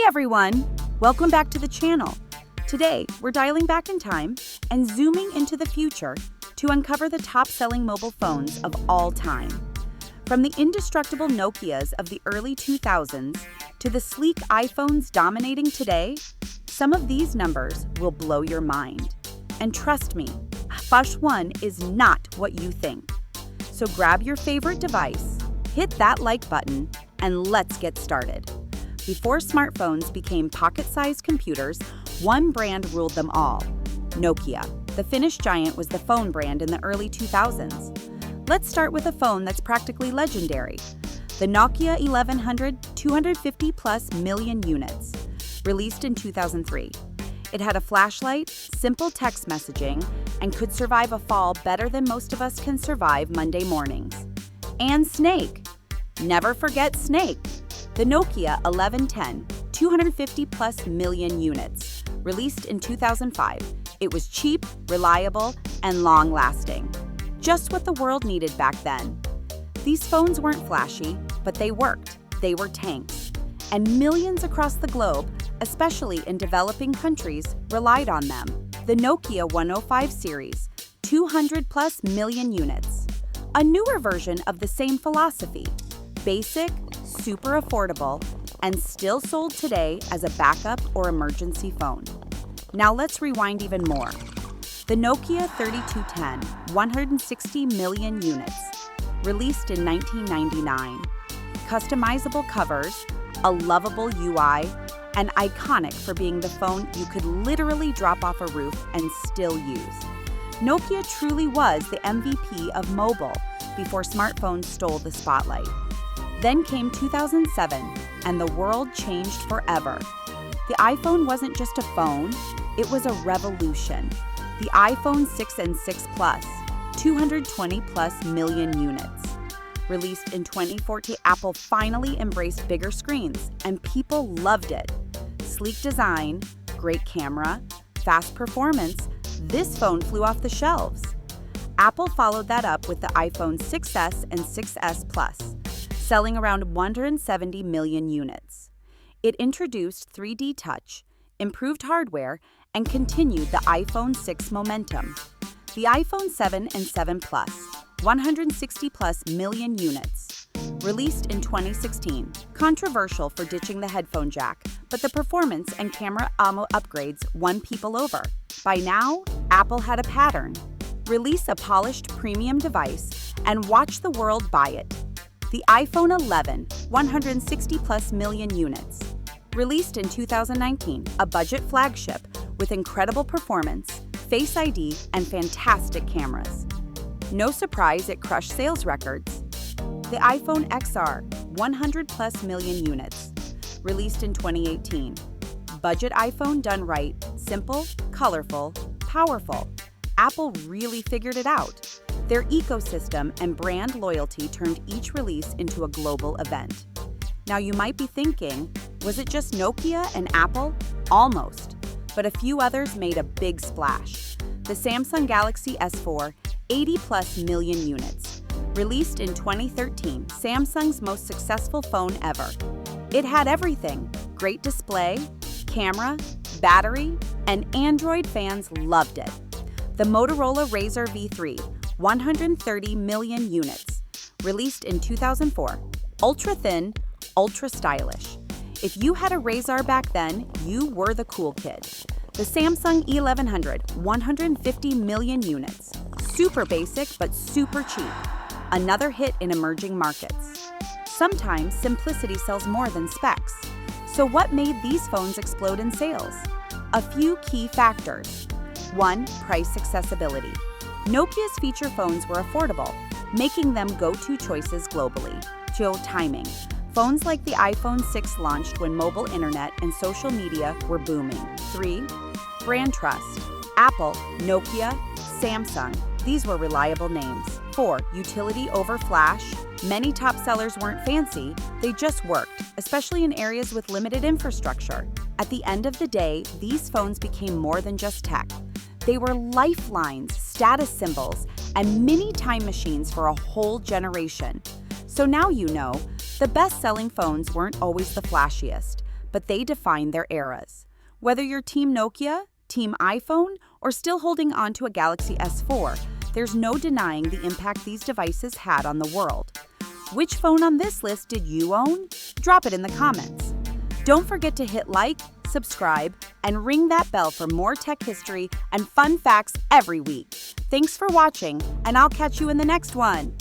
everyone! Welcome back to the channel. Today, we're dialing back in time and zooming into the future to uncover the top-selling mobile phones of all time. From the indestructible Nokias of the early 2000s to the sleek iPhones dominating today, some of these numbers will blow your mind. And trust me, Fush One is not what you think. So grab your favorite device, hit that like button, and let's get started. Before smartphones became pocket-sized computers, one brand ruled them all: Nokia. The Finnish giant was the phone brand in the early 2000s. Let's start with a phone that's practically legendary: the Nokia 1100 250-plus million units, released in 2003. It had a flashlight, simple text messaging, and could survive a fall better than most of us can survive Monday mornings. And Snake. Never forget Snake. The Nokia 1110 250-plus million units, released in 2005. It was cheap, reliable, and long-lasting. Just what the world needed back then. These phones weren't flashy, but they worked. They were tanks. And millions across the globe, especially in developing countries, relied on them. The Nokia 105 series, 200-plus million units. A newer version of the same philosophy. Basic, super affordable, and still sold today as a backup or emergency phone. Now let's rewind even more. The Nokia 3210, 160 million units, released in 1999. Customizable covers, a lovable UI, and iconic for being the phone you could literally drop off a roof and still use. Nokia truly was the MVP of mobile before smartphones stole the spotlight. Then came 2007, and the world changed forever. The iPhone wasn't just a phone, it was a revolution. The iPhone 6 and 6 Plus, 220-plus million units. Released in 2014, Apple finally embraced bigger screens, and people loved it. Sleek design, great camera, fast performance, this phone flew off the shelves. Apple followed that up with the iPhone 6S and 6S Plus, selling around 170 million units. It introduced 3D Touch, improved hardware, and continued the iPhone 6 momentum. The iPhone 7 and 7 Plus, 160-plus million units. Released in 2016, controversial for ditching the headphone jack, but the performance and camera upgrades won people over. By now, Apple had a pattern. Release a polished premium device and watch the world buy it. The iPhone 11, 160-plus million units. Released in 2019, a budget flagship with incredible performance, Face ID, and fantastic cameras. No surprise it crushed sales records. The iPhone XR, 100-plus million units. Released in 2018. Budget iPhone done right, simple, colorful, powerful. Apple really figured it out. Their ecosystem and brand loyalty turned each release into a global event. Now you might be thinking, was it just Nokia and Apple? Almost. But a few others made a big splash. The Samsung Galaxy S4, 80-plus million units. Released in 2013, Samsung's most successful phone ever. It had everything: great display, camera, battery, and Android fans loved it. The Motorola Razr V3, 130 million units. Released in 2004. Ultra-thin, ultra-stylish. If you had a Razr back then, you were the cool kid. The Samsung E1100, 150 million units. Super basic, but super cheap. Another hit in emerging markets. Sometimes simplicity sells more than specs. So what made these phones explode in sales? A few key factors. 1. Price accessibility. Nokia's feature phones were affordable, making them go-to choices globally. 2. Timing. Phones like the iPhone 6 launched when mobile internet and social media were booming. 3. Brand trust. Apple, Nokia, Samsung. These were reliable names. 4. Utility over flash. Many top sellers weren't fancy, they just worked, especially in areas with limited infrastructure. At the end of the day, these phones became more than just tech. They were lifelines, status symbols, and mini time machines for a whole generation. So now you know, the best-selling phones weren't always the flashiest, but they define their eras. Whether you're Team Nokia, Team iPhone, or still holding on to a Galaxy S4, there's no denying the impact these devices had on the world. Which phone on this list did you own? Drop it in the comments. Don't forget to hit like, subscribe, and ring that bell for more tech history and fun facts every week. Thanks for watching, and I'll catch you in the next one.